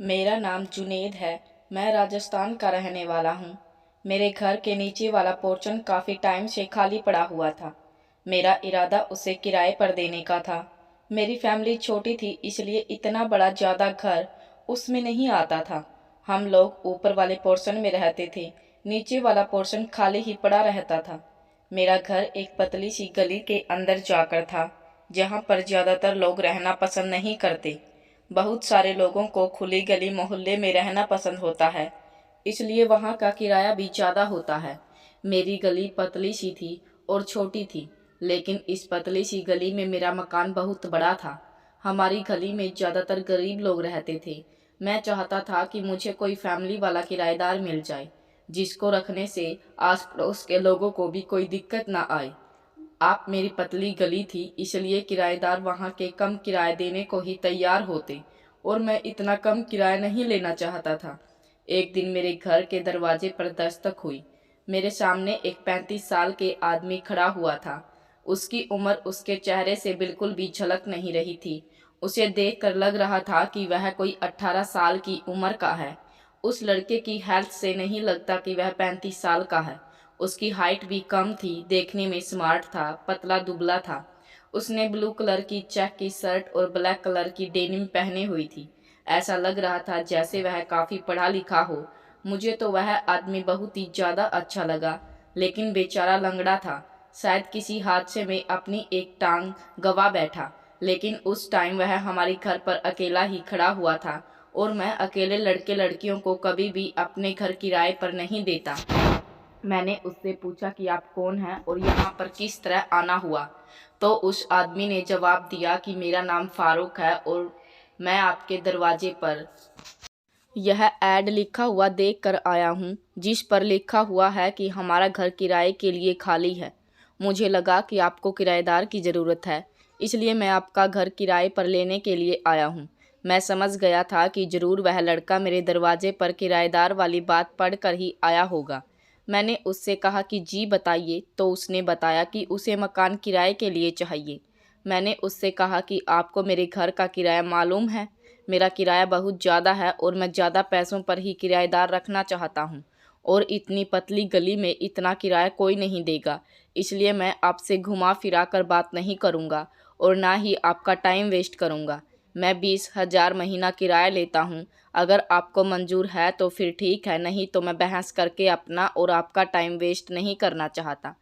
मेरा नाम जुनैद है। मैं राजस्थान का रहने वाला हूँ। मेरे घर के नीचे वाला पोर्शन काफ़ी टाइम से खाली पड़ा हुआ था। मेरा इरादा उसे किराए पर देने का था। मेरी फैमिली छोटी थी, इसलिए इतना बड़ा ज़्यादा घर उसमें नहीं आता था। हम लोग ऊपर वाले पोर्शन में रहते थे, नीचे वाला पोर्शन खाली ही पड़ा रहता था। मेरा घर एक पतली सी गली के अंदर जाकर था, जहाँ पर ज़्यादातर लोग रहना पसंद नहीं करते। बहुत सारे लोगों को खुली गली मोहल्ले में रहना पसंद होता है, इसलिए वहाँ का किराया भी ज़्यादा होता है। मेरी गली पतली सी थी और छोटी थी, लेकिन इस पतली सी गली में मेरा मकान बहुत बड़ा था। हमारी गली में ज़्यादातर गरीब लोग रहते थे। मैं चाहता था कि मुझे कोई फैमिली वाला किराएदार मिल जाए, जिसको रखने से आस पड़ोस के लोगों को भी कोई दिक्कत ना आए। आप मेरी पतली गली थी, इसलिए किराएदार वहाँ के कम किराए देने को ही तैयार होते, और मैं इतना कम किराया नहीं लेना चाहता था। एक दिन मेरे घर के दरवाजे पर दस्तक हुई। मेरे सामने एक 35 साल के आदमी खड़ा हुआ था। उसकी उम्र उसके चेहरे से बिल्कुल भी झलक नहीं रही थी। उसे देखकर लग रहा था कि वह कोई 18 साल की उम्र का है। उस लड़के की हेल्थ से नहीं लगता कि वह 35 साल का है। उसकी हाइट भी कम थी, देखने में स्मार्ट था, पतला दुबला था। उसने ब्लू कलर की चेक की शर्ट और ब्लैक कलर की डेनिम पहनी हुई थी। ऐसा लग रहा था जैसे वह काफ़ी पढ़ा लिखा हो। मुझे तो वह आदमी बहुत ही ज़्यादा अच्छा लगा, लेकिन बेचारा लंगड़ा था। शायद किसी हादसे में अपनी एक टांग गंवा बैठा। लेकिन उस टाइम वह हमारे घर पर अकेला ही खड़ा हुआ था, और मैं अकेले लड़के लड़कियों को कभी भी अपने घर किराए पर नहीं देता। मैंने उससे पूछा कि आप कौन हैं और यहाँ पर किस तरह आना हुआ। तो उस आदमी ने जवाब दिया कि मेरा नाम फारूक है और मैं आपके दरवाजे पर यह ऐड लिखा हुआ देख कर आया हूँ, जिस पर लिखा हुआ है कि हमारा घर किराए के लिए खाली है। मुझे लगा कि आपको किराएदार की ज़रूरत है, इसलिए मैं आपका घर किराए पर लेने के लिए आया हूँ। मैं समझ गया था कि ज़रूर वह लड़का मेरे दरवाजे पर किराएदार वाली बात पढ़ कर ही आया होगा। मैंने उससे कहा कि जी बताइए, तो उसने बताया कि उसे मकान किराए के लिए चाहिए। मैंने उससे कहा कि आपको मेरे घर का किराया मालूम है। मेरा किराया बहुत ज़्यादा है और मैं ज़्यादा पैसों पर ही किराएदार रखना चाहता हूँ, और इतनी पतली गली में इतना किराया कोई नहीं देगा। इसलिए मैं आपसे घुमा फिरा कर बात नहीं करूँगा और ना ही आपका टाइम वेस्ट करूँगा। मैं 20,000 महीना किराया लेता हूँ। अगर आपको मंजूर है तो फिर ठीक है, नहीं तो मैं बहस करके अपना और आपका टाइम वेस्ट नहीं करना चाहता।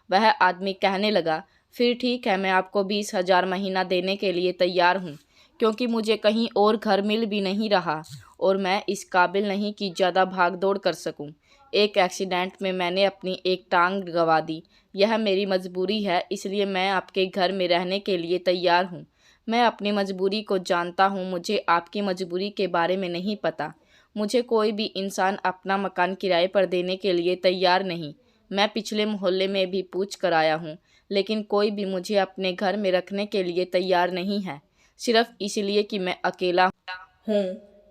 वह आदमी कहने लगा, फिर ठीक है, मैं आपको 20,000 महीना देने के लिए तैयार हूँ, क्योंकि मुझे कहीं और घर मिल भी नहीं रहा और मैं इस काबिल नहीं कि ज़्यादा भाग दौड़ कर सकूं। एक एक्सीडेंट में मैंने अपनी एक टांग गंवा दी। यह मेरी मजबूरी है, इसलिए मैं आपके घर में रहने के लिए तैयार हूँ। मैं अपनी मजबूरी को जानता हूँ, मुझे आपकी मजबूरी के बारे में नहीं पता। मुझे कोई भी इंसान अपना मकान किराए पर देने के लिए तैयार नहीं। मैं पिछले मोहल्ले में भी पूछ कर आया हूँ, लेकिन कोई भी मुझे अपने घर में रखने के लिए तैयार नहीं है, सिर्फ इसलिए कि मैं अकेला हूँ।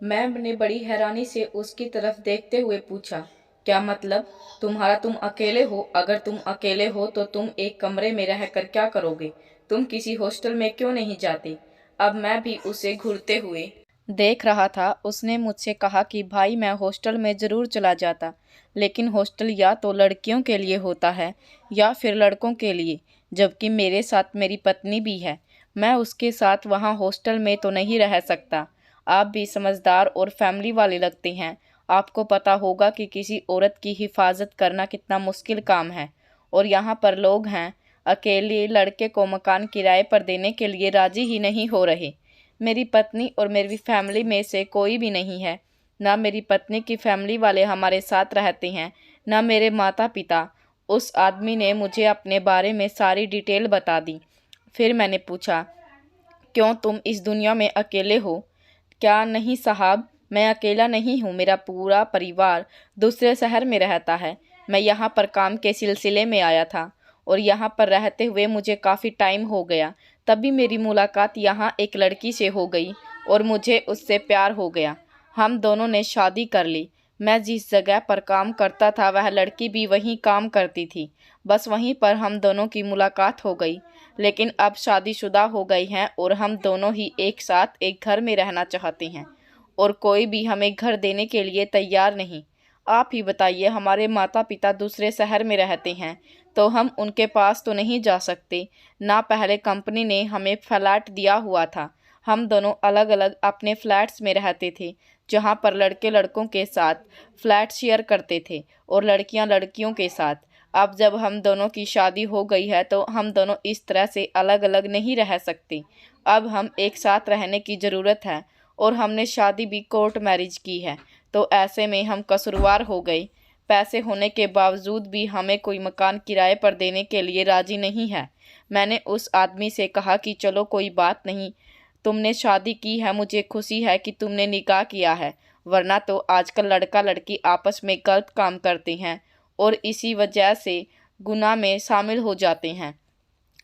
मैम ने बड़ी हैरानी से उसकी तरफ देखते हुए पूछा, क्या मतलब तुम्हारा? तुम अकेले हो? अगर तुम अकेले हो तो तुम एक कमरे में रहकर क्या करोगे? तुम किसी हॉस्टल में क्यों नहीं जाते? अब मैं भी उसे घूरते हुए देख रहा था। उसने मुझसे कहा कि भाई मैं हॉस्टल में ज़रूर चला जाता, लेकिन हॉस्टल या तो लड़कियों के लिए होता है या फिर लड़कों के लिए, जबकि मेरे साथ मेरी पत्नी भी है। मैं उसके साथ वहाँ हॉस्टल में तो नहीं रह सकता। आप भी समझदार और फैमिली वाले लगते हैं। आपको पता होगा कि किसी औरत की हिफाजत करना कितना मुश्किल काम है, और यहाँ पर लोग हैं अकेले लड़के को मकान किराए पर देने के लिए राजी ही नहीं हो रहे। मेरी पत्नी और मेरी फैमिली में से कोई भी नहीं है। ना मेरी पत्नी की फैमिली वाले हमारे साथ रहते हैं, ना मेरे माता पिता। उस आदमी ने मुझे अपने बारे में सारी डिटेल बता दी। फिर मैंने पूछा, क्यों तुम इस दुनिया में अकेले हो? क्या नहीं साहब, मैं अकेला नहीं हूँ, मेरा पूरा परिवार दूसरे शहर में रहता है। मैं यहाँ पर काम के सिलसिले में आया था और यहाँ पर रहते हुए मुझे काफ़ी टाइम हो गया। तभी मेरी मुलाकात यहाँ एक लड़की से हो गई और मुझे उससे प्यार हो गया। हम दोनों ने शादी कर ली। मैं जिस जगह पर काम करता था वह लड़की भी वहीं काम करती थी। बस वहीं पर हम दोनों की मुलाकात हो गई। लेकिन अब शादीशुदा हो गई हैं और हम दोनों ही एक साथ एक घर में रहना चाहते हैं। और कोई भी हमें घर देने के लिए तैयार नहीं। आप ही बताइए, हमारे माता पिता दूसरे शहर में रहते हैं तो हम उनके पास तो नहीं जा सकते ना। पहले कंपनी ने हमें फ्लैट दिया हुआ था। हम दोनों अलग अलग अपने फ्लैट्स में रहते थे, जहाँ पर लड़के लड़कों के साथ फ्लैट शेयर करते थे और लड़कियाँ लड़कियों के साथ। अब जब हम दोनों की शादी हो गई है तो हम दोनों इस तरह से अलग अलग नहीं रह सकते। अब हम एक साथ रहने की ज़रूरत है और हमने शादी भी कोर्ट मैरिज की है, तो ऐसे में हम कसूरवार हो गए। पैसे होने के बावजूद भी हमें कोई मकान किराए पर देने के लिए राज़ी नहीं है। मैंने उस आदमी से कहा कि चलो कोई बात नहीं, तुमने शादी की है, मुझे खुशी है कि तुमने निकाह किया है, वरना तो आजकल लड़का लड़की आपस में गलत काम करते हैं और इसी वजह से गुनाह में शामिल हो जाते हैं।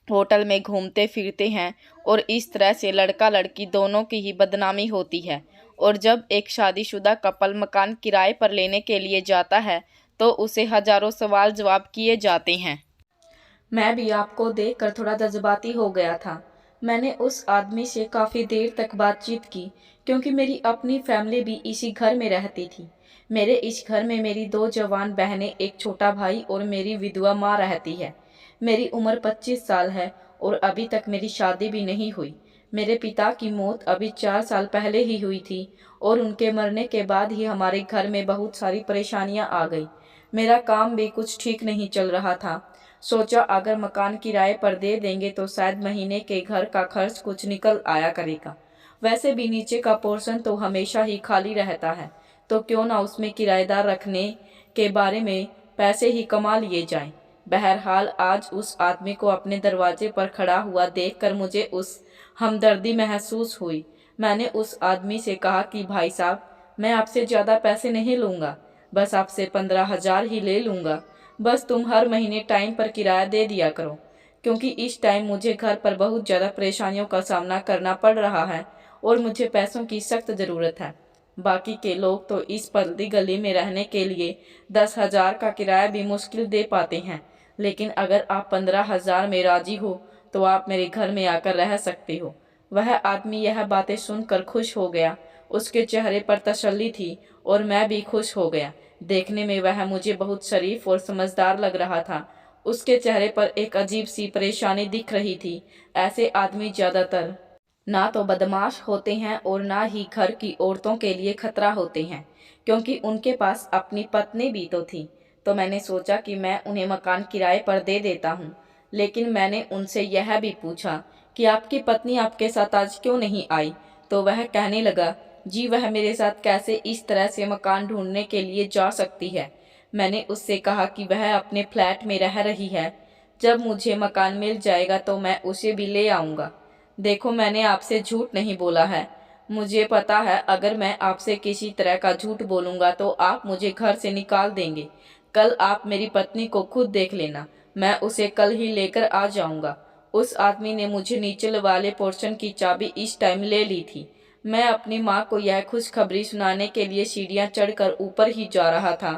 होटल में घूमते फिरते हैं और इस तरह से लड़का लड़की दोनों की ही बदनामी होती है। और जब एक शादीशुदा कपल मकान किराए पर लेने के लिए जाता है तो उसे हजारों सवाल जवाब किए जाते हैं। मैं भी आपको देखकर थोड़ा जज्बाती हो गया था। मैंने उस आदमी से काफ़ी देर तक बातचीत की, क्योंकि मेरी अपनी फैमिली भी इसी घर में रहती थी। मेरे इस घर में मेरी 2 जवान बहनें, एक छोटा भाई और मेरी विधवा माँ रहती है। मेरी उम्र 25 साल है और अभी तक मेरी शादी भी नहीं हुई। मेरे पिता की मौत अभी 4 साल पहले ही हुई थी और उनके मरने के बाद ही हमारे घर में बहुत सारी परेशानियां आ गई। मेरा काम भी कुछ ठीक नहीं चल रहा था। सोचा अगर मकान किराए पर दे देंगे तो शायद महीने के घर का खर्च कुछ निकल आया करेगा। वैसे भी नीचे का पोर्शन तो हमेशा ही खाली रहता है, तो क्यों ना उसमें किराएदार रखने के बारे में पैसे ही कमा लिए जाएं। बहरहाल आज उस आदमी को अपने दरवाजे पर खड़ा हुआ देखकर मुझे उस हमदर्दी महसूस हुई। मैंने उस आदमी से कहा कि भाई साहब, मैं आपसे ज़्यादा पैसे नहीं लूँगा, बस आपसे 15,000 ही ले लूँगा। बस तुम हर महीने टाइम पर किराया दे दिया करो, क्योंकि इस टाइम मुझे घर पर बहुत ज़्यादा परेशानियों का सामना करना पड़ रहा है और मुझे पैसों की सख्त ज़रूरत है। बाकी के लोग तो इस पतली गली में रहने के लिए 10,000 का किराया भी मुश्किल दे पाते हैं, लेकिन अगर आप 15,000 में राजी हो तो आप मेरे घर में आकर रह सकते हो। वह आदमी यह बातें सुनकर खुश हो गया। उसके चेहरे पर तसल्ली थी और मैं भी खुश हो गया। देखने में वह मुझे बहुत शरीफ और समझदार लग रहा था। उसके चेहरे पर एक अजीब सी परेशानी दिख रही थी। ऐसे आदमी ज़्यादातर ना तो बदमाश होते हैं और ना ही घर की औरतों के लिए खतरा होते हैं, क्योंकि उनके पास अपनी पत्नी भी तो थी। तो मैंने सोचा कि मैं उन्हें मकान किराए पर दे देता हूँ। लेकिन मैंने उनसे यह भी पूछा कि आपकी पत्नी आपके साथ आज क्यों नहीं आई? तो वह कहने लगा, जी वह मेरे साथ कैसे इस तरह से मकान ढूंढने के लिए जा सकती है। मैंने उससे कहा कि वह अपने फ्लैट में रह रही है, जब मुझे मकान मिल जाएगा तो मैं उसे भी ले आऊँगा। देखो, मैंने आपसे झूठ नहीं बोला है। मुझे पता है अगर मैं आपसे किसी तरह का झूठ बोलूँगा तो आप मुझे घर से निकाल देंगे। कल आप मेरी पत्नी को खुद देख लेना, मैं उसे कल ही लेकर आ जाऊँगा। उस आदमी ने मुझे नीचे वाले पोर्शन की चाबी इस टाइम ले ली थी। मैं अपनी माँ को यह खुशखबरी सुनाने के लिए सीढ़ियाँ चढ़कर ऊपर ही जा रहा था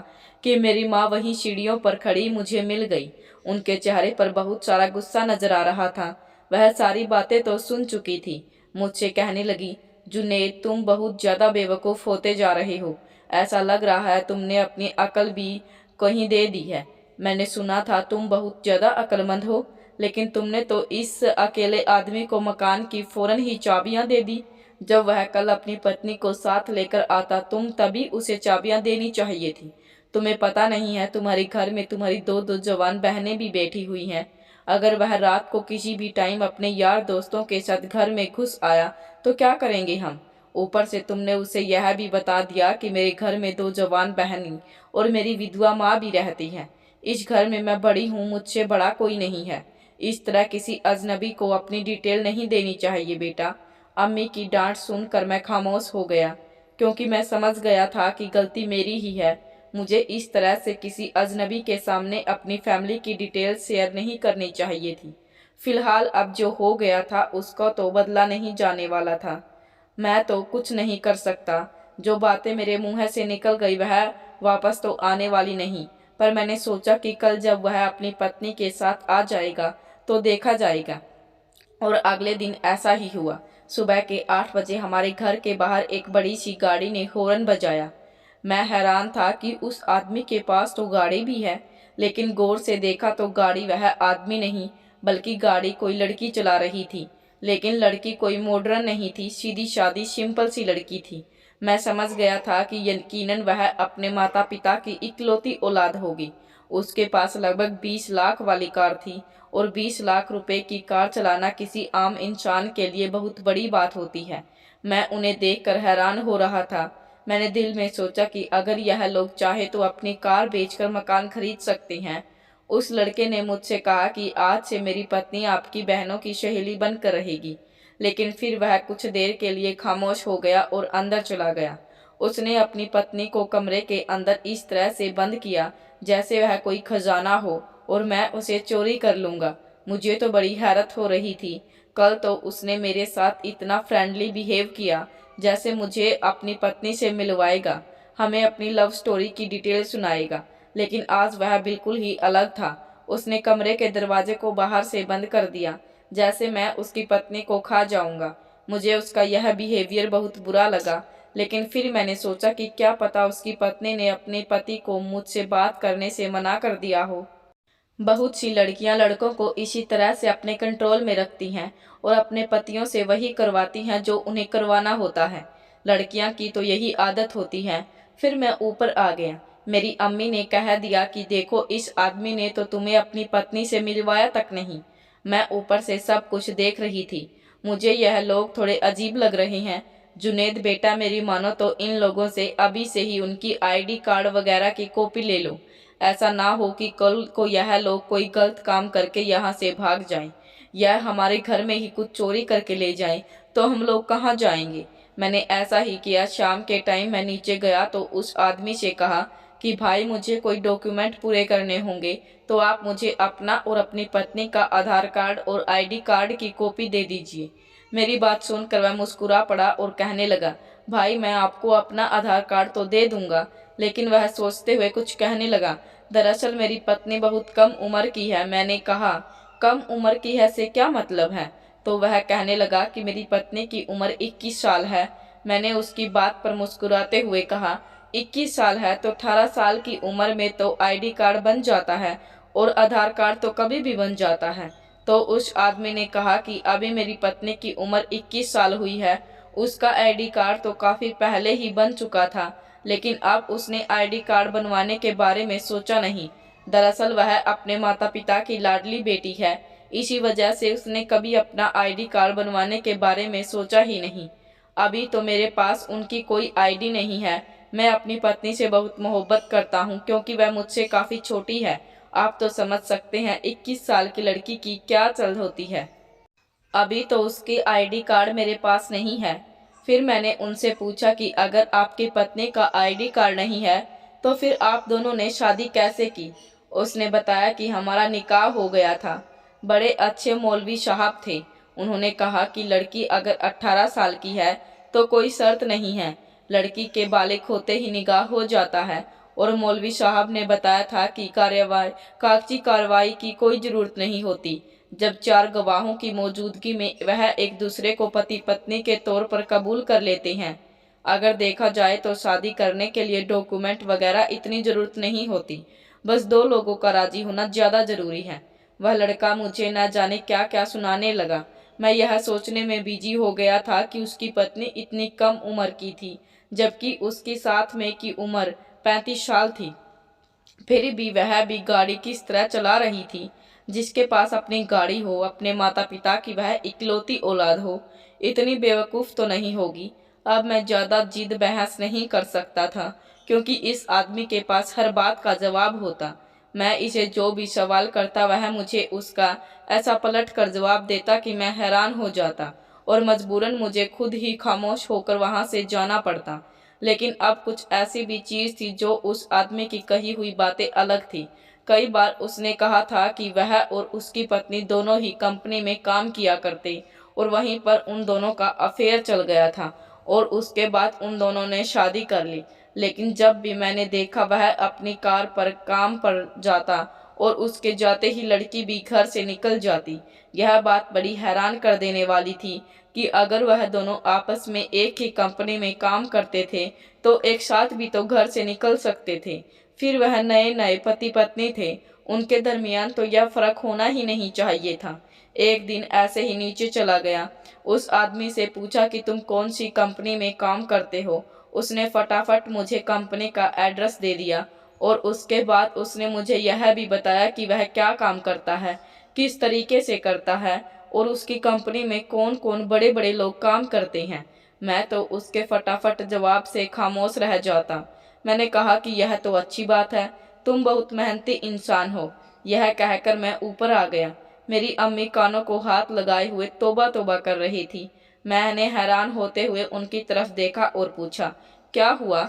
कि मेरी माँ वहीं सीढ़ियों पर खड़ी मुझे मिल गई। उनके चेहरे पर बहुत सारा गुस्सा नजर आ रहा था। वह सारी बातें तो सुन चुकी थी। मुझसे कहने लगी, जुनैद तुम बहुत ज़्यादा बेवकूफ़ होते जा रहे हो। ऐसा लग रहा है तुमने अपनी अकल भी कहीं दे दी है। मैंने सुना था तुम बहुत ज़्यादा अक्लमंद हो, लेकिन तुमने तो इस अकेले आदमी को मकान की फ़ौरन ही चाबियां दे दी। जब वह कल अपनी पत्नी को साथ लेकर आता तुम तभी उसे चाबियां देनी चाहिए थी। तुम्हें पता नहीं है तुम्हारे घर में तुम्हारी दो दो जवान बहनें भी बैठी हुई हैं। अगर वह रात को किसी भी टाइम अपने यार दोस्तों के साथ घर में घुस आया तो क्या करेंगे हम? ऊपर से तुमने उसे यह भी बता दिया कि मेरे घर में 2 जवान बहनें और मेरी विधवा माँ भी रहती हैं। इस घर में मैं बड़ी हूँ, मुझसे बड़ा कोई नहीं है। इस तरह किसी अजनबी को अपनी डिटेल नहीं देनी चाहिए बेटा। अम्मी की डांट सुनकर मैं खामोश हो गया, क्योंकि मैं समझ गया था कि गलती मेरी ही है। मुझे इस तरह से किसी अजनबी के सामने अपनी फैमिली की डिटेल शेयर नहीं करनी चाहिए थी। फिलहाल अब जो हो गया था उसका तो बदला नहीं जाने वाला था। मैं तो कुछ नहीं कर सकता। जो बातें मेरे मुंह से निकल गई वह वापस तो आने वाली नहीं। पर मैंने सोचा कि कल जब वह अपनी पत्नी के साथ आ जाएगा तो देखा जाएगा। और अगले दिन ऐसा ही हुआ। सुबह के 8 बजे हमारे घर के बाहर एक बड़ी सी गाड़ी ने हॉर्न बजाया। मैं हैरान था कि उस आदमी के पास तो गाड़ी भी है, लेकिन गौर से देखा तो गाड़ी वह आदमी नहीं, बल्कि गाड़ी कोई लड़की चला रही थी। लेकिन लड़की कोई मॉडर्न नहीं थी, सीधी सादी सिंपल सी लड़की थी। मैं समझ गया था कि यकीनन वह अपने माता पिता की इकलौती औलाद होगी। उसके पास लगभग 20 लाख वाली कार थी, और 20 लाख रुपए की कार चलाना किसी आम इंसान के लिए बहुत बड़ी बात होती है। मैं उन्हें देखकर हैरान हो रहा था। मैंने दिल में सोचा कि अगर यह लोग चाहे तो अपनी कार बेचकर मकान खरीद सकते हैं। उस लड़के ने मुझसे कहा कि आज से मेरी पत्नी आपकी बहनों की सहेली बनकर रहेगी। लेकिन फिर वह कुछ देर के लिए खामोश हो गया और अंदर चला गया। उसने अपनी पत्नी को कमरे के अंदर इस तरह से बंद किया जैसे वह कोई खजाना हो और मैं उसे चोरी कर लूँगा। मुझे तो बड़ी हैरत हो रही थी। कल तो उसने मेरे साथ इतना फ्रेंडली बिहेव किया जैसे मुझे अपनी पत्नी से मिलवाएगा, हमें अपनी लव स्टोरी की डिटेल सुनाएगा। लेकिन आज वह बिल्कुल ही अलग था। उसने कमरे के दरवाजे को बाहर से बंद कर दिया, जैसे मैं उसकी पत्नी को खा जाऊंगा। मुझे उसका यह बिहेवियर बहुत बुरा लगा, लेकिन फिर मैंने सोचा कि क्या पता उसकी पत्नी ने अपने पति को मुझसे बात करने से मना कर दिया हो। बहुत सी लड़कियां लड़कों को इसी तरह से अपने कंट्रोल में रखती हैं और अपने पतियों से वही करवाती हैं जो उन्हें करवाना होता है। लड़कियां की तो यही आदत होती है। फिर मैं ऊपर आ गया। मेरी अम्मी ने कह दिया कि देखो, इस आदमी ने तो तुम्हें अपनी पत्नी से मिलवाया तक नहीं। मैं ऊपर से सब कुछ देख रही थी। मुझे यह लोग थोड़े अजीब लग रहे हैं। जुनेद बेटा, मेरी मानो तो इन लोगों से अभी से ही उनकी आईडी कार्ड वगैरह की कॉपी ले लो। ऐसा ना हो कि कल को यह लोग कोई गलत काम करके यहाँ से भाग जाएं, या हमारे घर में ही कुछ चोरी करके ले जाएं, तो हम लोग कहाँ जाएंगे। मैंने ऐसा ही किया। शाम के टाइम मैं नीचे गया तो उस आदमी से कहा कि भाई, मुझे कोई डॉक्यूमेंट पूरे करने होंगे, तो आप मुझे अपना और अपनी पत्नी का आधार कार्ड और आईडी कार्ड की कॉपी दे दीजिए। मेरी बात सुनकर वह मुस्कुरा पड़ा और कहने लगा, भाई मैं आपको अपना आधार कार्ड तो दे दूंगा। लेकिन वह सोचते हुए कुछ कहने लगा, दरअसल मेरी पत्नी बहुत कम उम्र की है। मैंने कहा, कम उम्र की है से क्या मतलब है। तो वह कहने लगा कि मेरी पत्नी की उम्र 21 साल है। मैंने उसकी बात पर मुस्कुराते हुए कहा, 21 साल है तो 18 साल की उम्र में तो आईडी कार्ड बन जाता है, और आधार कार्ड तो कभी भी बन जाता है। तो उस आदमी ने कहा कि अभी मेरी पत्नी की उम्र 21 साल हुई है। उसका आईडी कार्ड तो काफ़ी पहले ही बन चुका था, लेकिन अब उसने आईडी कार्ड बनवाने के बारे में सोचा नहीं। दरअसल वह अपने माता पिता की लाडली बेटी है, इसी वजह से उसने कभी अपना आईडी कार्ड बनवाने के बारे में सोचा ही नहीं। अभी तो मेरे पास उनकी कोई आईडी नहीं है। मैं अपनी पत्नी से बहुत मोहब्बत करता हूँ, क्योंकि वह मुझसे काफ़ी छोटी है। आप तो समझ सकते हैं 21 साल की लड़की की क्या चल होती है। अभी तो उसकी आईडी कार्ड मेरे पास नहीं है। फिर मैंने उनसे पूछा कि अगर आपकी पत्नी का आईडी कार्ड नहीं है, तो फिर आप दोनों ने शादी कैसे की। उसने बताया कि हमारा निकाह हो गया था। बड़े अच्छे मौलवी साहब थे। उन्होंने कहा कि लड़की अगर 18 साल की है तो कोई शर्त नहीं है, लड़की के बालिग होते ही निकाह हो जाता है। और मौलवी साहब ने बताया था कि कागजी कार्रवाई की कोई ज़रूरत नहीं होती। जब 4 गवाहों की मौजूदगी में वह एक दूसरे को पति पत्नी के तौर पर कबूल कर लेते हैं। अगर देखा जाए तो शादी करने के लिए डॉक्यूमेंट वगैरह इतनी ज़रूरत नहीं होती, बस 2 लोगों का राजी होना ज़्यादा ज़रूरी है। वह लड़का मुझे न जाने क्या क्या सुनाने लगा। मैं यह सोचने में बिजी हो गया था कि उसकी पत्नी इतनी कम उम्र की थी, जबकि उसकी साथ में की उम्र 35 साल थी। फिर भी वह भी गाड़ी किस तरह चला रही थी। जिसके पास अपनी गाड़ी हो, अपने माता पिता की वह इकलौती औलाद हो, इतनी बेवकूफ़ तो नहीं होगी। अब मैं ज़्यादा जिद बहस नहीं कर सकता था, क्योंकि इस आदमी के पास हर बात का जवाब होता। मैं इसे जो भी सवाल करता वह मुझे उसका ऐसा पलट कर जवाब देता कि मैं हैरान हो जाता, और मजबूरन मुझे खुद ही खामोश होकर वहाँ से जाना पड़ता। लेकिन अब कुछ ऐसी भी चीज़ थी जो उस आदमी की कही हुई बातें अलग थी। कई बार उसने कहा था कि वह और उसकी पत्नी दोनों ही कंपनी में काम किया करते, और वहीं पर उन दोनों का अफेयर चल गया था, और उसके बाद उन दोनों ने शादी कर ली। लेकिन जब भी मैंने देखा वह अपनी कार पर काम पर जाता, और उसके जाते ही लड़की भी घर से निकल जाती। यह बात बड़ी हैरान कर देने वाली थी। कि अगर वह दोनों आपस में एक ही कंपनी में काम करते थे तो एक साथ भी तो घर से निकल सकते थे। फिर वह नए नए पति पत्नी थे, उनके दरमियान तो यह फर्क होना ही नहीं चाहिए था। एक दिन ऐसे ही नीचे चला गया, उस आदमी से पूछा कि तुम कौन सी कंपनी में काम करते हो। उसने फटाफट मुझे कंपनी का एड्रेस दे दिया और उसके बाद उसने मुझे यह भी बताया कि वह क्या काम करता है, किस तरीके से करता है और उसकी कंपनी में कौन कौन बड़े बड़े लोग काम करते हैं। मैं तो उसके फटाफट जवाब से खामोश रह जाता। मैंने कहा कि यह तो अच्छी बात है, तुम बहुत मेहनती इंसान हो। यह कहकर मैं ऊपर आ गया। मेरी अम्मी कानों को हाथ लगाए हुए तौबा तौबा कर रही थी। मैंने हैरान होते हुए उनकी तरफ देखा और पूछा, क्या हुआ?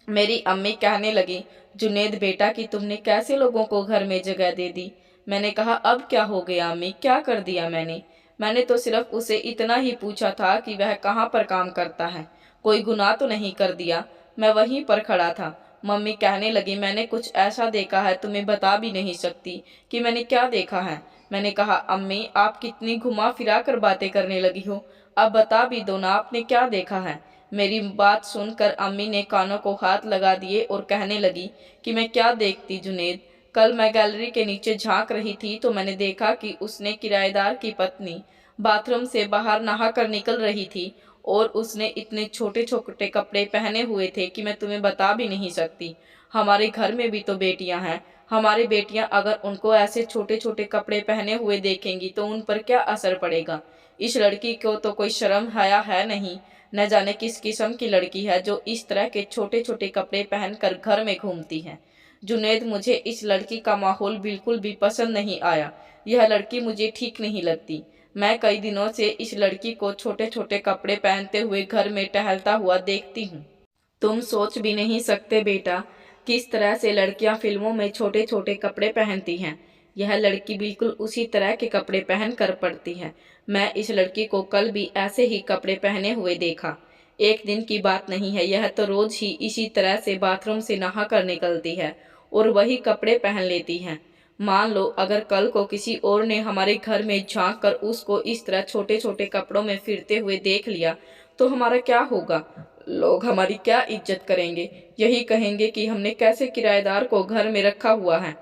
मेरी अम्मी कहने लगी, जुनेद बेटा कि तुमने कैसे लोगों को घर में जगह दे दी। मैंने कहा, अब क्या हो गया अम्मी, क्या कर दिया मैंने तो सिर्फ उसे इतना ही पूछा था कि वह कहाँ पर काम करता है, कोई गुनाह तो नहीं कर दिया। मैं वहीं पर खड़ा था। मम्मी कहने लगी, मैंने कुछ ऐसा देखा है तुम्हें बता भी नहीं सकती कि मैंने क्या देखा है। मैंने कहा, अम्मी आप कितनी घुमा फिरा कर बातें करने लगी हो, अब बता भी दो ना आपने क्या देखा है। मेरी बात सुनकर अम्मी ने कानों को हाथ लगा दिए और कहने लगी कि मैं क्या देखती जुनेद, कल मैं गैलरी के नीचे झांक रही थी तो मैंने देखा कि उसने किराएदार की पत्नी बाथरूम से बाहर नहा कर निकल रही थी और उसने इतने छोटे छोटे कपड़े पहने हुए थे कि मैं तुम्हें बता भी नहीं सकती। हमारे घर में भी तो बेटियां हैं, हमारी बेटियां अगर उनको ऐसे छोटे छोटे कपड़े पहने हुए देखेंगी तो उन पर क्या असर पड़ेगा। इस लड़की को तो कोई शर्म हया है नहीं, न जाने किस किस्म की लड़की है जो इस तरह के छोटे छोटे कपड़े पहनकर घर में घूमती है। जुनैद, मुझे इस लड़की का माहौल बिल्कुल भी पसंद नहीं आया। यह लड़की मुझे ठीक नहीं लगती। मैं कई दिनों से इस लड़की को छोटे छोटे कपड़े पहनते हुए घर में टहलता हुआ देखती हूँ। तुम सोच भी नहीं सकते बेटा किस तरह से लड़कियां फिल्मों में छोटे छोटे कपड़े पहनती हैं। यह लड़की बिल्कुल उसी तरह के कपड़े पहन कर पड़ती है। मैं इस लड़की को कल भी ऐसे ही कपड़े पहने हुए देखा। एक दिन की बात नहीं है, यह तो रोज ही इसी तरह से बाथरूम से नहा कर निकलती है और वही कपड़े पहन लेती है। मान लो अगर कल को किसी और ने हमारे घर में झांक कर उसको इस तरह छोटे छोटे कपड़ों में फिरते हुए देख लिया तो हमारा क्या होगा? लोग हमारी क्या इज्जत करेंगे? यही कहेंगे कि हमने कैसे किराएदार को घर में रखा हुआ है।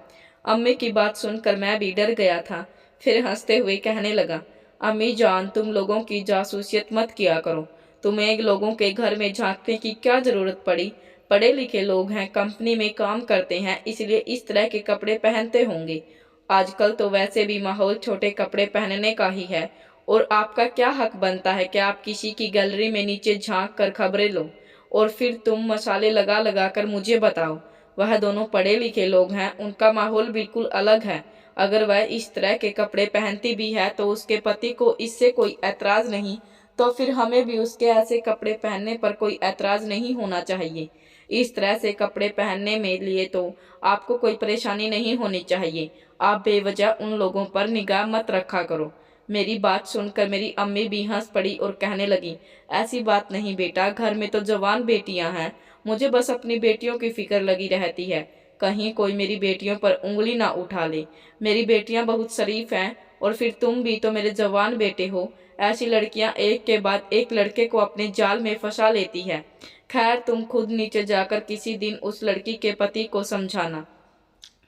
अम्मी की बात सुनकर मैं भी डर गया था। फिर हंसते हुए कहने लगा, अम्मी जान तुम लोगों की जासूसियत मत किया करो। तुम्हें लोगों के घर में झांकने की क्या जरूरत पड़ी? पढ़े लिखे लोग हैं, कंपनी में काम करते हैं, इसलिए इस तरह के कपड़े पहनते होंगे। आजकल तो वैसे भी माहौल छोटे कपड़े पहनने का ही है और आपका क्या हक बनता है कि आप किसी की गैलरी में नीचे झांक कर खबरें लो और फिर तुम मसाले लगा लगा कर मुझे बताओ। वह दोनों पढ़े लिखे लोग हैं, उनका माहौल बिल्कुल अलग है। अगर वह इस तरह के कपड़े पहनती भी है तो उसके पति को इससे कोई ऐतराज नहीं, तो फिर हमें भी उसके ऐसे कपड़े पहनने पर कोई ऐतराज नहीं होना चाहिए। इस तरह से कपड़े पहनने में लिए तो आपको कोई परेशानी नहीं होनी चाहिए। आप बेवजह उन लोगों पर निगाह मत रखा करो। मेरी बात सुनकर मेरी अम्मी भी हंस पड़ी और कहने लगी, ऐसी बात नहीं बेटा, घर में तो जवान बेटियां हैं, मुझे बस अपनी बेटियों की फिक्र लगी रहती है, कहीं कोई मेरी बेटियों पर उंगली ना उठा ले। मेरी बेटियां बहुत शरीफ हैं और फिर तुम भी तो मेरे जवान बेटे हो। ऐसी लड़कियां एक के बाद एक लड़के को अपने जाल में फंसा लेती है। खैर तुम खुद नीचे जाकर किसी दिन उस लड़की के पति को समझाना,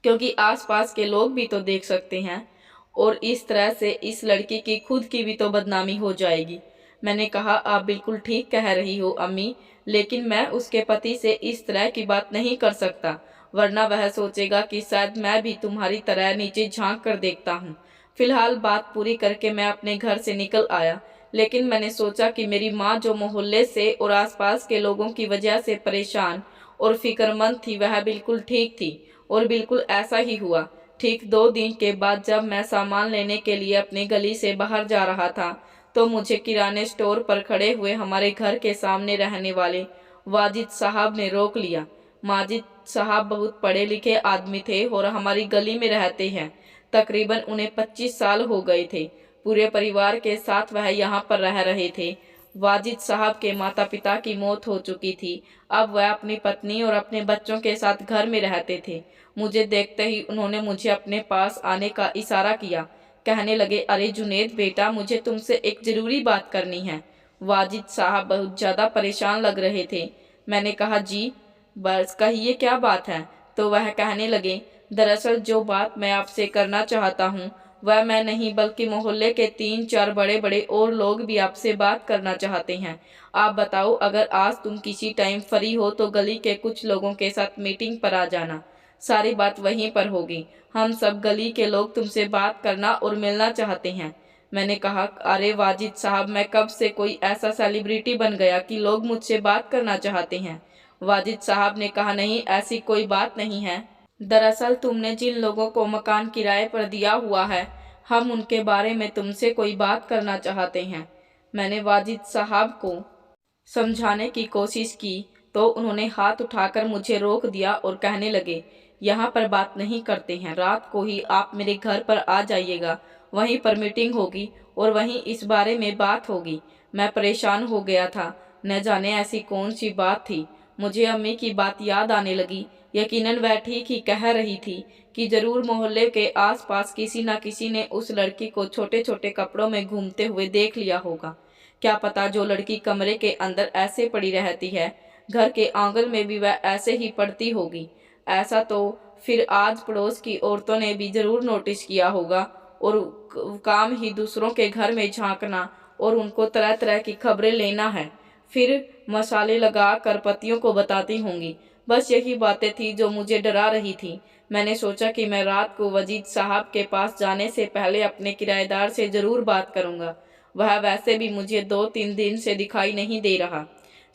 क्योंकि आसपास के लोग भी तो देख सकते हैं और इस तरह से इस लड़की की खुद की भी तो बदनामी हो जाएगी। मैंने कहा, आप बिल्कुल ठीक कह रही हो अम्मी, लेकिन मैं उसके पति से इस तरह की बात नहीं कर सकता, वरना वह सोचेगा कि शायद मैं भी तुम्हारी तरह नीचे झांक कर देखता हूँ। फिलहाल बात पूरी करके मैं अपने घर से निकल आया, लेकिन मैंने सोचा कि मेरी माँ जो मोहल्ले से और आसपास के लोगों की वजह से परेशान और फिक्रमंद थी वह बिल्कुल ठीक थी और बिल्कुल ऐसा ही हुआ। ठीक 2 दिन के बाद जब मैं सामान लेने के लिए अपनी गली से बाहर जा रहा था तो मुझे किराने स्टोर पर खड़े हुए हमारे घर के सामने रहने वाले वाजिद साहब ने रोक लिया। माजिद साहब बहुत पढ़े लिखे आदमी थे और हमारी गली में रहते हैं। तकरीबन उन्हें 25 साल हो गए थे। पूरे परिवार के साथ वह यहाँ पर रह रहे थे। वाजिद साहब के माता पिता की मौत हो चुकी थी। अब वह अपनी पत्नी और अपने बच्चों के साथ घर में रहते थे। मुझे देखते ही उन्होंने मुझे अपने पास आने का इशारा किया। कहने लगे, अरे जुनेद बेटा, मुझे तुमसे एक ज़रूरी बात करनी है। वाजिद साहब बहुत ज़्यादा परेशान लग रहे थे। मैंने कहा, जी बस कहिए क्या बात है। तो वह कहने लगे, दरअसल जो बात मैं आपसे करना चाहता हूँ वह मैं नहीं बल्कि मोहल्ले के 3-4 बड़े बड़े और लोग भी आपसे बात करना चाहते हैं। आप बताओ, अगर आज तुम किसी टाइम फ्री हो तो गली के कुछ लोगों के साथ मीटिंग पर आ जाना। सारी बात वहीं पर होगी। हम सब गली के लोग तुमसे बात करना और मिलना चाहते हैं। मैंने कहा, अरे वाजिद साहब, मैं कब से कोई ऐसा सेलिब्रिटी बन गया कि लोग मुझसे बात करना चाहते हैं। वाजिद साहब ने कहा, नहीं, ऐसी कोई बात नहीं है। दरअसल तुमने जिन लोगों को मकान किराए पर दिया हुआ है, हम उनके बारे में तुमसे कोई बात करना चाहते हैं। मैंने वाजिद साहब को समझाने की कोशिश की तो उन्होंने हाथ उठाकर मुझे रोक दिया और कहने लगे, यहाँ पर बात नहीं करते हैं, रात को ही आप मेरे घर पर आ जाइएगा, वहीं पर मीटिंग होगी और वहीं इस बारे में बात होगी। मैं परेशान हो गया था, न जाने ऐसी कौन सी बात थी। मुझे अम्मी की बात याद आने लगी। यकीनन वह ठीक ही कह रही थी कि जरूर मोहल्ले के आसपास किसी न किसी ने उस लड़की को छोटे छोटे कपड़ों में घूमते हुए देख लिया होगा। क्या पता जो लड़की कमरे के अंदर ऐसे पड़ी रहती है, घर के आंगन में भी वह ऐसे ही पड़ती होगी। ऐसा तो फिर आज पड़ोस की औरतों ने भी जरूर नोटिस किया होगा और काम ही दूसरों के घर में झांकना और उनको तरह तरह की खबरें लेना है, फिर मसाले लगा कर पतियों को बताती होंगी। बस यही बातें थी जो मुझे डरा रही थी। मैंने सोचा कि मैं रात को वजीद साहब के पास जाने से पहले अपने किराएदार से जरूर बात करूंगा। वह वैसे भी मुझे 2-3 दिन से दिखाई नहीं दे रहा।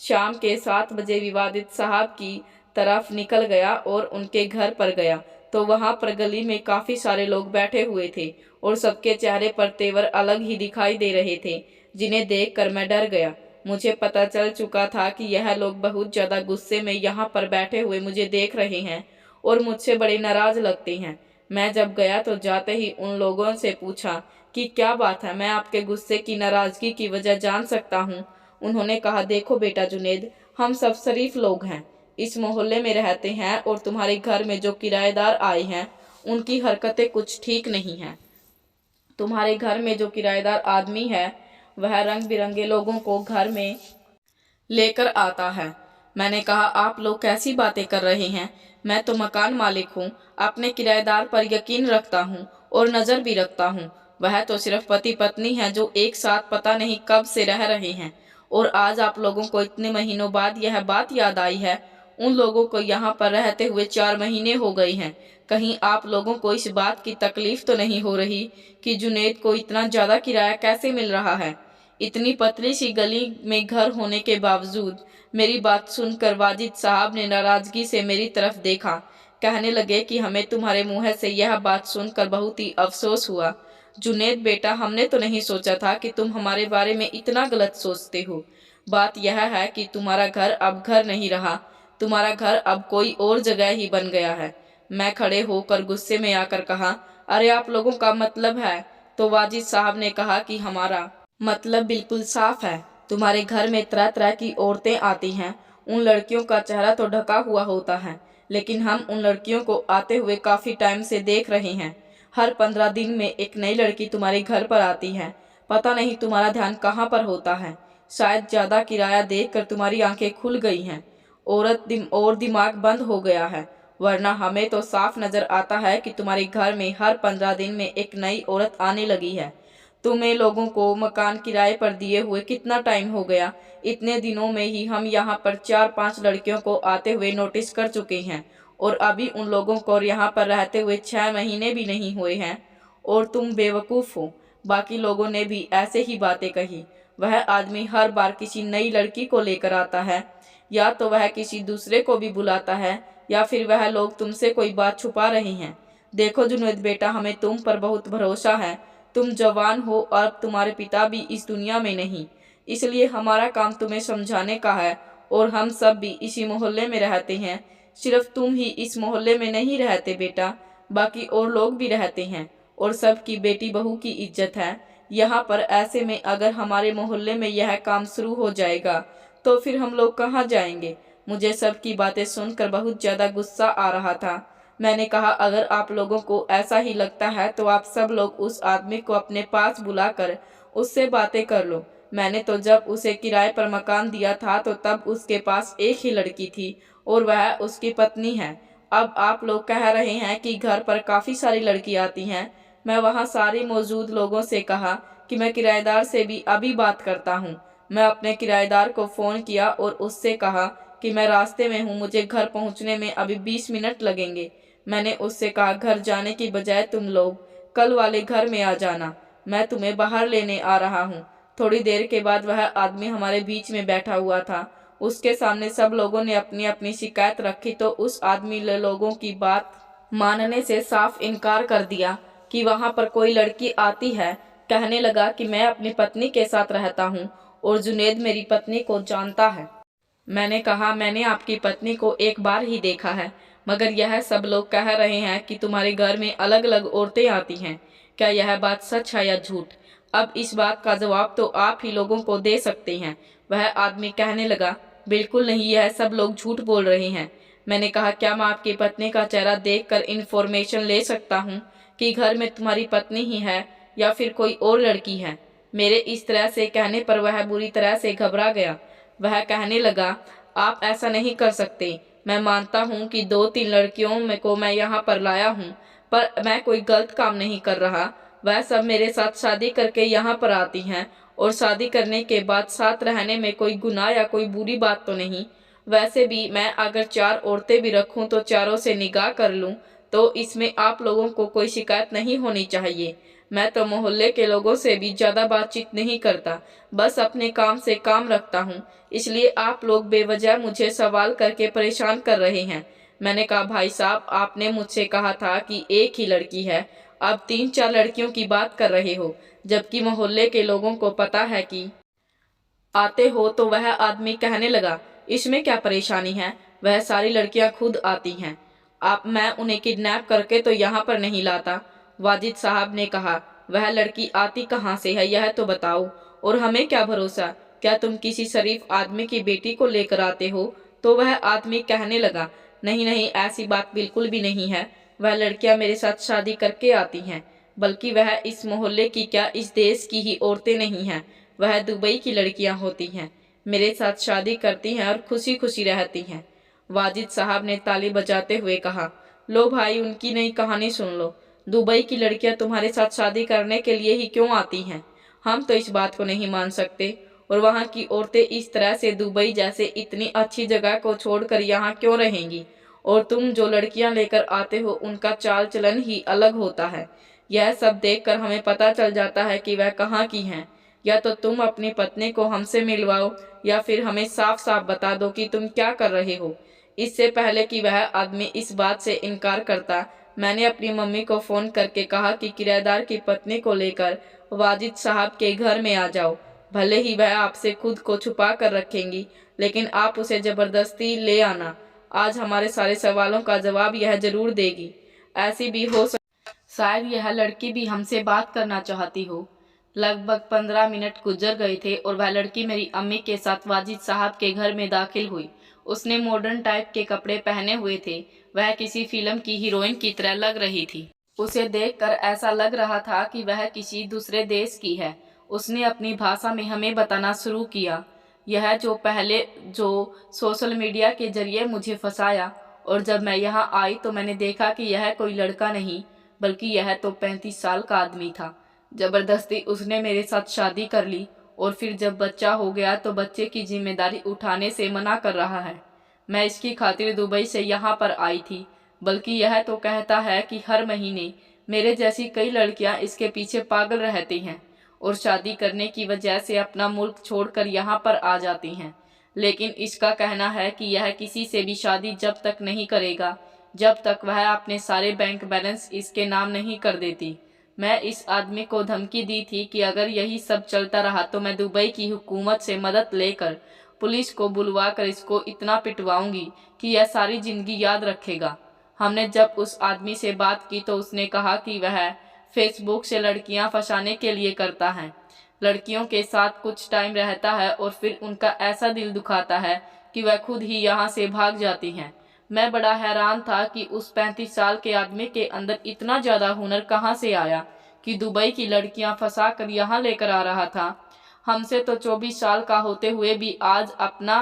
शाम के 7 बजे विवादित साहब की तरफ निकल गया और उनके घर पर गया तो वहां पर गली में काफी सारे लोग बैठे हुए थे और सबके चेहरे पर तेवर अलग ही दिखाई दे रहे थे, जिन्हें देखकर मैं डर गया। मुझे पता चल चुका था कि यह लोग बहुत ज्यादा गुस्से में यहाँ पर बैठे हुए मुझे देख रहे हैं और मुझसे बड़े नाराज लगते हैं। मैं जब गया तो जाते ही उन लोगों से पूछा कि क्या बात है, मैं आपके गुस्से की नाराजगी की वजह जान सकता हूँ। उन्होंने कहा, देखो बेटा जुनेद, हम सब शरीफ लोग हैं, इस मोहल्ले में रहते हैं और तुम्हारे घर में जो किराएदार आए हैं उनकी हरकतें कुछ ठीक नहीं हैं। तुम्हारे घर में जो किराएदार आदमी है वह रंग बिरंगे लोगों को घर में लेकर आता है। मैंने कहा, आप लोग कैसी बातें कर रहे हैं? मैं तो मकान मालिक हूँ, अपने किराएदार पर यकीन रखता हूँ और नज़र भी रखता हूँ। वह तो सिर्फ पति पत्नी है जो एक साथ पता नहीं कब से रह रहे हैं और आज आप लोगों को इतने महीनों बाद यह बात याद आई है। उन लोगों को यहाँ पर रहते हुए 4 महीने हो गए हैं। कहीं आप लोगों को इस बात की तकलीफ तो नहीं हो रही कि जुनेद को इतना ज़्यादा किराया कैसे मिल रहा है? इतनी पतली सी गली में घर होने के बावजूद। मेरी बात सुनकर वाजिद साहब ने नाराजगी से मेरी तरफ देखा। कहने लगे कि हमें तुम्हारे मुंह से यह बात सुनकर बहुत ही अफसोस हुआ। जुनेद बेटा, हमने तो नहीं सोचा था कि तुम हमारे बारे में इतना गलत सोचते हो। बात यह है कि तुम्हारा घर अब घर नहीं रहा, तुम्हारा घर अब कोई और जगह ही बन गया है। मैं खड़े होकर गुस्से में आकर कहा, अरे आप लोगों का मतलब है? तो वाजिद साहब ने कहा कि हमारा मतलब बिल्कुल साफ है। तुम्हारे घर में तरह तरह की औरतें आती हैं। उन लड़कियों का चेहरा तो ढका हुआ होता है, लेकिन हम उन लड़कियों को आते हुए काफी टाइम से देख रहे हैं। हर 15 दिन में एक नई लड़की तुम्हारे घर पर आती है। पता नहीं तुम्हारा ध्यान कहाँ पर होता है। शायद ज्यादा किराया देखकर तुम्हारी आंखें खुल गई हैं और दिमाग बंद हो गया है, वरना हमें तो साफ नजर आता है कि तुम्हारे घर में हर 15 दिन में एक नई औरत आने लगी है। तुम्हें लोगों को मकान किराए पर दिए हुए कितना टाइम हो गया? इतने दिनों में ही हम यहाँ पर 4-5 लड़कियों को आते हुए नोटिस कर चुके हैं और अभी उन लोगों को यहाँ पर रहते हुए 6 महीने भी नहीं हुए हैं और तुम बेवकूफ़ हो। बाकी लोगों ने भी ऐसे ही बातें कही। वह आदमी हर बार किसी नई लड़की को लेकर आता है, या तो वह किसी दूसरे को भी बुलाता है या फिर वह लोग तुमसे कोई बात छुपा रहे हैं। देखो जुनैद बेटा, हमें तुम पर बहुत भरोसा है। तुम जवान हो और अब तुम्हारे पिता भी इस दुनिया में नहीं, इसलिए हमारा काम तुम्हें समझाने का है। और हम सब भी इसी मोहल्ले में रहते हैं। सिर्फ तुम ही इस मोहल्ले में नहीं रहते बेटा, बाकी और लोग भी रहते हैं और सबकी बेटी बहू की इज्जत है यहाँ पर। ऐसे में अगर हमारे मोहल्ले में यह काम शुरू हो जाएगा तो फिर हम लोग कहाँ जाएंगे? मुझे सबकी बातें सुनकर बहुत ज़्यादा गुस्सा आ रहा था। मैंने कहा अगर आप लोगों को ऐसा ही लगता है तो आप सब लोग उस आदमी को अपने पास बुलाकर उससे बातें कर लो। मैंने तो जब उसे किराए पर मकान दिया था तो तब उसके पास एक ही लड़की थी और वह उसकी पत्नी है। अब आप लोग कह रहे हैं कि घर पर काफ़ी सारी लड़की आती हैं। मैं वहाँ सारे मौजूद लोगों से कहा कि मैं किराएदार से भी अभी बात करता हूँ। मैं अपने किराएदार को फ़ोन किया और उससे कहा कि मैं रास्ते में हूँ, मुझे घर पहुँचने में अभी 20 मिनट लगेंगे। मैंने उससे कहा घर जाने की बजाय तुम लोग कल वाले घर में आ जाना, मैं तुम्हें बाहर लेने आ रहा हूँ। थोड़ी देर के बाद वह आदमी हमारे बीच में बैठा हुआ था। उसके सामने सब लोगों ने अपनी अपनी शिकायत रखी तो उस आदमी ने लोगों की बात मानने से साफ इनकार कर दिया कि वहाँ पर कोई लड़की आती है। कहने लगा कि मैं अपनी पत्नी के साथ रहता हूँ और जुनेद मेरी पत्नी को जानता है। मैंने कहा मैंने आपकी पत्नी को एक बार ही देखा है, मगर यह सब लोग कह रहे हैं कि तुम्हारे घर में अलग अलग औरतें आती हैं। क्या यह बात सच है या झूठ? अब इस बात का जवाब तो आप ही लोगों को दे सकते हैं। वह आदमी कहने लगा बिल्कुल नहीं, यह सब लोग झूठ बोल रहे हैं। मैंने कहा क्या मैं आपकी पत्नी का चेहरा देखकर इन्फॉर्मेशन ले सकता हूँ कि घर में तुम्हारी पत्नी ही है या फिर कोई और लड़की है? मेरे इस तरह से कहने पर वह बुरी तरह से घबरा गया। वह कहने लगा आप ऐसा नहीं कर सकते। मैं मानता हूँ कि 2-3 लड़कियों में को मैं यहाँ पर लाया हूँ, पर मैं कोई गलत काम नहीं कर रहा। वह सब मेरे साथ शादी करके यहाँ पर आती हैं और शादी करने के बाद साथ रहने में कोई गुनाह या कोई बुरी बात तो नहीं। वैसे भी मैं अगर 4 औरतें भी रखूँ तो चारों से निकाह कर लूँ तो इसमें आप लोगों को कोई शिकायत नहीं होनी चाहिए। मैं तो मोहल्ले के लोगों से भी ज़्यादा बातचीत नहीं करता, बस अपने काम से काम रखता हूँ। इसलिए आप लोग बेवजह मुझे सवाल करके परेशान कर रहे हैं। मैंने कहा भाई साहब आपने मुझसे कहा था कि एक ही लड़की है, अब 3-4 लड़कियों की बात कर रहे हो, जबकि मोहल्ले के लोगों को पता है कि आते हो। तो वह आदमी कहने लगा इसमें क्या परेशानी है, वह सारी लड़कियां खुद आती हैं। आप मैं उन्हें किडनैप करके तो यहाँ पर नहीं लाता। वाजिद साहब ने कहा वह लड़की आती कहाँ से है यह तो बताओ, और हमें क्या भरोसा, क्या तुम किसी शरीफ आदमी की बेटी को लेकर आते हो? तो वह आदमी कहने लगा नहीं नहीं, ऐसी बात बिल्कुल भी नहीं है। वह लड़कियां मेरे साथ शादी करके आती हैं, बल्कि वह इस मोहल्ले की क्या इस देश की ही औरतें नहीं हैं, वह दुबई की लड़कियां होती हैं, मेरे साथ शादी करती हैं और खुशी खुशी रहती हैं। वाजिद साहब ने ताली बजाते हुए कहा लो भाई उनकी नई कहानी सुन लो। दुबई की लड़कियां तुम्हारे साथ शादी करने के लिए ही क्यों आती हैं? हम तो इस बात को नहीं मान सकते। और वहाँ की औरतें इस तरह से दुबई जैसे इतनी अच्छी जगह को छोड़कर यहाँ क्यों रहेंगी? और तुम जो लड़कियां लेकर आते हो उनका चाल चलन ही अलग होता है। यह सब देखकर हमें पता चल जाता है कि वह कहाँ की हैं। या तो तुम अपनी पत्नी को हमसे मिलवाओ या फिर हमें साफ साफ बता दो कि तुम क्या कर रहे हो। इससे पहले कि वह आदमी इस बात से इनकार करता, मैंने अपनी मम्मी को फ़ोन करके कहा कि किराएदार की पत्नी को लेकर वाजिद साहब के घर में आ जाओ। भले ही वह आपसे खुद को छुपा कर रखेंगी, लेकिन आप उसे ज़बरदस्ती ले आना। आज हमारे सारे सवालों का जवाब यह ज़रूर देगी। ऐसी भी हो शायद यह लड़की भी हमसे बात करना चाहती हो। लगभग 15 मिनट गुजर गए थे और वह लड़की मेरी अम्मी के साथ वाजिद साहब के घर में दाखिल हुई। उसने मॉडर्न टाइप के कपड़े पहने हुए थे। वह किसी फिल्म की हीरोइन की तरह लग रही थी। उसे देखकर ऐसा लग रहा था कि वह किसी दूसरे देश की है। उसने अपनी भाषा में हमें बताना शुरू किया, यह जो सोशल मीडिया के जरिए मुझे फंसाया, और जब मैं यहाँ आई तो मैंने देखा कि यह कोई लड़का नहीं बल्कि यह तो 35 साल का आदमी था। जबरदस्ती उसने मेरे साथ शादी कर ली और फिर जब बच्चा हो गया तो बच्चे की जिम्मेदारी उठाने से मना कर रहा है। मैं इसकी खातिर दुबई से यहाँ पर आई थी, बल्कि यह तो कहता है कि हर महीने मेरे जैसी कई लड़कियाँ इसके पीछे पागल रहती हैं और शादी करने की वजह से अपना मुल्क छोड़कर यहाँ पर आ जाती हैं। लेकिन इसका कहना है कि यह किसी से भी शादी जब तक नहीं करेगा जब तक वह अपने सारे बैंक बैलेंस इसके नाम नहीं कर देती। मैं इस आदमी को धमकी दी थी कि अगर यही सब चलता रहा तो मैं दुबई की हुकूमत से मदद लेकर पुलिस को बुलवा कर इसको इतना पिटवाऊंगी कि यह सारी जिंदगी याद रखेगा। हमने जब उस आदमी से बात की तो उसने कहा कि वह फेसबुक से लड़कियां फंसाने के लिए करता है। लड़कियों के साथ कुछ टाइम रहता है और फिर उनका ऐसा दिल दुखाता है कि वह खुद ही यहाँ से भाग जाती हैं। मैं बड़ा हैरान था कि उस 35 साल के आदमी के अंदर इतना ज़्यादा हुनर कहाँ से आया कि दुबई की लड़कियां फंसा कर यहाँ लेकर आ रहा था। हमसे तो 24 साल का होते हुए भी आज अपना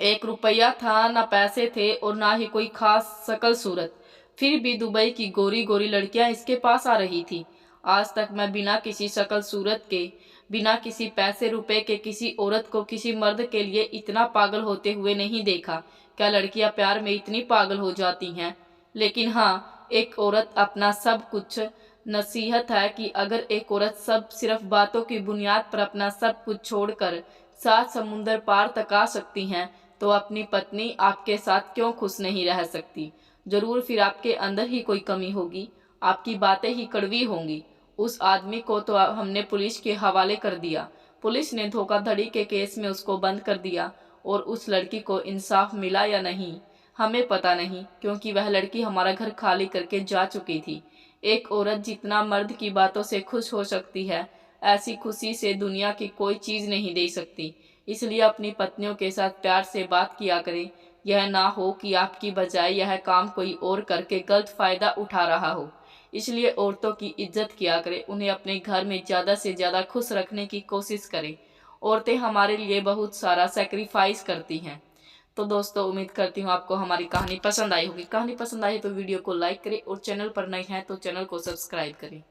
1 रुपया था, ना पैसे थे और ना ही कोई खास शकल सूरत। फिर भी दुबई की गोरी गोरी लड़कियां इसके पास आ रही थी। आज तक मैं बिना किसी शकल सूरत के, बिना किसी पैसे रुपए के किसी औरत को किसी मर्द के लिए इतना पागल होते हुए नहीं देखा। क्या लड़कियां प्यार में इतनी पागल हो जाती हैं? लेकिन हाँ, एक औरत अपना सब कुछ, नसीहत है कि अगर एक औरत सब सिर्फ बातों की बुनियाद पर अपना सब कुछ छोड़कर 7 समुंदर पार तक आ सकती हैं, तो अपनी पत्नी आपके साथ क्यों खुश नहीं रह सकती? जरूर फिर आपके अंदर ही कोई कमी होगी, आपकी बातें ही कड़वी होंगी। उस आदमी को तो हमने पुलिस के हवाले कर दिया। पुलिस ने धोखाधड़ी के केस में उसको बंद कर दिया और उस लड़की को इंसाफ मिला या नहीं हमें पता नहीं, क्योंकि वह लड़की हमारा घर खाली करके जा चुकी थी। एक औरत जितना मर्द की बातों से खुश हो सकती है, ऐसी खुशी से दुनिया की कोई चीज़ नहीं दे सकती। इसलिए अपनी पत्नियों के साथ प्यार से बात किया करें। यह ना हो कि आपकी बजाय यह काम कोई और करके गलत फ़ायदा उठा रहा हो। इसलिए औरतों की इज्जत किया करें, उन्हें अपने घर में ज़्यादा से ज़्यादा खुश रखने की कोशिश करें। औरतें हमारे लिए बहुत सारा सेक्रीफाइस करती हैं। तो दोस्तों, उम्मीद करती हूँ आपको हमारी कहानी पसंद आई होगी। कहानी पसंद आई तो वीडियो को लाइक करें और चैनल पर नए हैं तो चैनल को सब्सक्राइब करें।